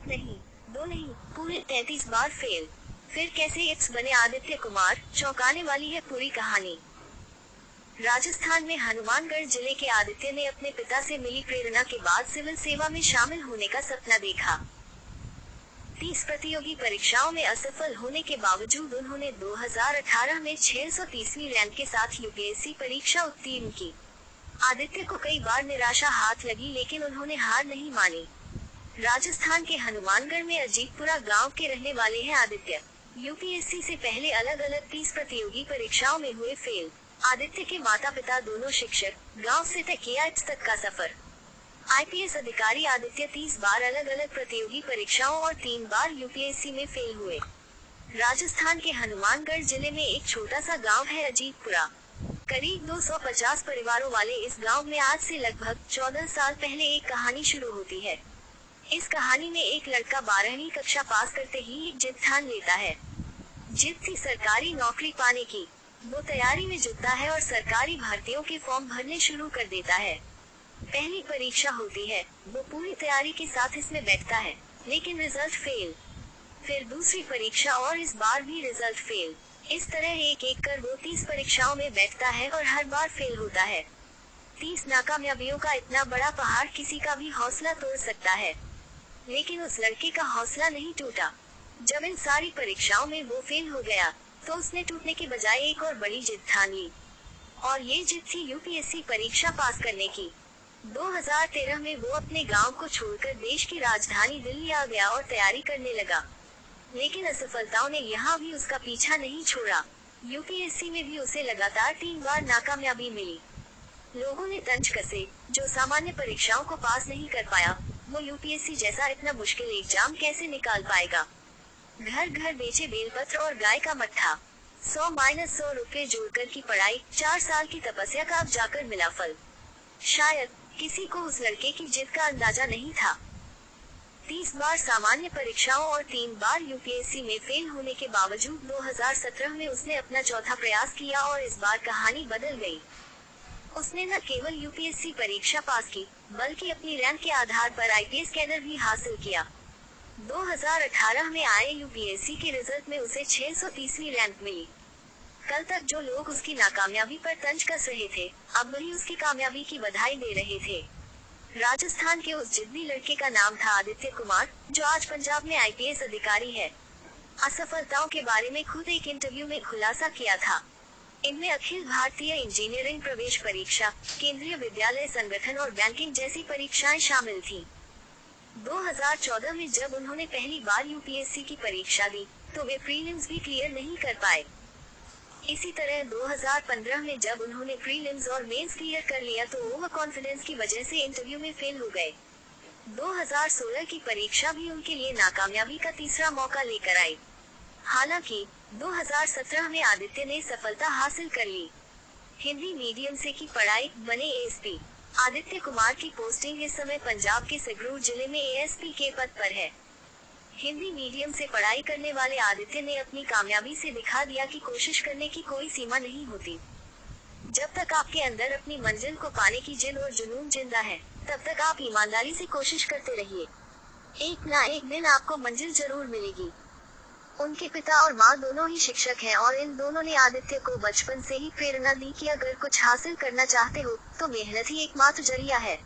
नहीं, दो नहीं, पूरे 33 बार फेल। फिर कैसे एक्स बने आदित्य कुमार, चौंकाने वाली है पूरी कहानी। राजस्थान में हनुमानगढ़ जिले के आदित्य ने अपने पिता से मिली प्रेरणा के बाद सिविल सेवा में शामिल होने का सपना देखा। 30 प्रतियोगी परीक्षाओं में असफल होने के बावजूद उन्होंने 2018 में 630वीं रैंक के साथ यूपीएससी परीक्षा उत्तीर्ण की। आदित्य को कई बार निराशा हाथ लगी, लेकिन उन्होंने हार नहीं मानी। राजस्थान के हनुमानगढ़ में अजीतपुरा गांव के रहने वाले हैं आदित्य। यूपीएससी से पहले अलग अलग 30 प्रतियोगी परीक्षाओं में हुए फेल। आदित्य के माता पिता दोनों शिक्षक, गांव से तय किया तक का सफर। आईपीएस अधिकारी आदित्य 30 बार अलग अलग प्रतियोगी परीक्षाओं और 3 बार यूपीएससी में फेल हुए। राजस्थान के हनुमानगढ़ जिले में एक छोटा सा गांव है अजीतपुरा। करीब 250 परिवारों वाले इस गांव में आज से लगभग 14 साल पहले एक कहानी शुरू होती है। इस कहानी में एक लड़का 12वीं कक्षा पास करते ही एक जिद ठान लेता है। जिद थी सरकारी नौकरी पाने की। वो तैयारी में जुटता है और सरकारी भर्तियों के फॉर्म भरने शुरू कर देता है। पहली परीक्षा होती है, वो पूरी तैयारी के साथ इसमें बैठता है, लेकिन रिजल्ट फेल। फिर दूसरी परीक्षा और इस बार भी रिजल्ट फेल। इस तरह एक एक कर वो 30 परीक्षाओं में बैठता है और हर बार फेल होता है। 30 नाकामयाबियों का इतना बड़ा पहाड़ किसी का भी हौसला तोड़ सकता है, लेकिन उस लड़के का हौसला नहीं टूटा। जब इन सारी परीक्षाओं में वो फेल हो गया, तो उसने टूटने के बजाय एक और बड़ी जिद ठान ली, और ये जिद थी यूपीएससी परीक्षा पास करने की। 2013 में वो अपने गांव को छोड़कर देश की राजधानी दिल्ली आ गया और तैयारी करने लगा। लेकिन असफलताओं ने यहाँ भी उसका पीछा नहीं छोड़ा। यूपीएससी में भी उसे लगातार 3 बार नाकामयाबी मिली। लोगों ने तंज कसे, जो सामान्य परीक्षाओं को पास नहीं कर पाया, वो यूपीएससी जैसा इतना मुश्किल एग्जाम कैसे निकाल पाएगा। घर घर बेचे बेलपत्र और गाय का मट्ठा। 100-100 रुपए जोड़कर की पढ़ाई, 4 साल की तपस्या का अब जाकर मिला फल। शायद किसी को उस लड़के की जिद का अंदाजा नहीं था। 30 बार सामान्य परीक्षाओं और 3 बार यूपीएससी में फेल होने के बावजूद 2017 में उसने अपना चौथा प्रयास किया और इस बार कहानी बदल गई। उसने न केवल यूपीएससी परीक्षा पास की, बल्कि अपनी रैंक के आधार पर आईपीएस कैडर भी हासिल किया। 2018 में आए यूपीएससी के रिजल्ट में उसे 630वीं रैंक मिली। कल तक जो लोग उसकी नाकामयाबी पर तंज कस रहे थे, अब वही उसकी कामयाबी की बधाई दे रहे थे। राजस्थान के उस जिद्दी लड़के का नाम था आदित्य कुमार, जो आज पंजाब में आईपीएस अधिकारी है। असफलताओं के बारे में खुद एक इंटरव्यू में खुलासा किया था। इनमें अखिल भारतीय इंजीनियरिंग प्रवेश परीक्षा, केंद्रीय विद्यालय संगठन और बैंकिंग जैसी परीक्षाएं शामिल थीं। 2014 में जब उन्होंने पहली बार यूपीएससी की परीक्षा दी, तो वे प्रीलिम्स भी क्लियर नहीं कर पाए। इसी तरह 2015 में जब उन्होंने प्रीलिम्स और मेंस क्लियर कर लिया, तो ओवर कॉन्फिडेंस की वजह से इंटरव्यू में फेल हो गए। 2016 की परीक्षा भी उनके लिए नाकामयाबी का तीसरा मौका लेकर आई। हालांकि 2017 में आदित्य ने सफलता हासिल कर ली। हिंदी मीडियम से की पढ़ाई, बने एएसपी। आदित्य कुमार की पोस्टिंग इस समय पंजाब के संगरूर जिले में एएसपी के पद पर है। हिंदी मीडियम से पढ़ाई करने वाले आदित्य ने अपनी कामयाबी से दिखा दिया कि कोशिश करने की कोई सीमा नहीं होती। जब तक आपके अंदर अपनी मंजिल को पाने की जिद और जुनून जिंदा है, तब तक आप ईमानदारी से कोशिश करते रहिए। एक ना एक दिन आपको मंजिल जरूर मिलेगी। उनके पिता और माँ दोनों ही शिक्षक हैं और इन दोनों ने आदित्य को बचपन से ही प्रेरणा दी कि अगर कुछ हासिल करना चाहते हो, तो मेहनत ही एकमात्र जरिया है।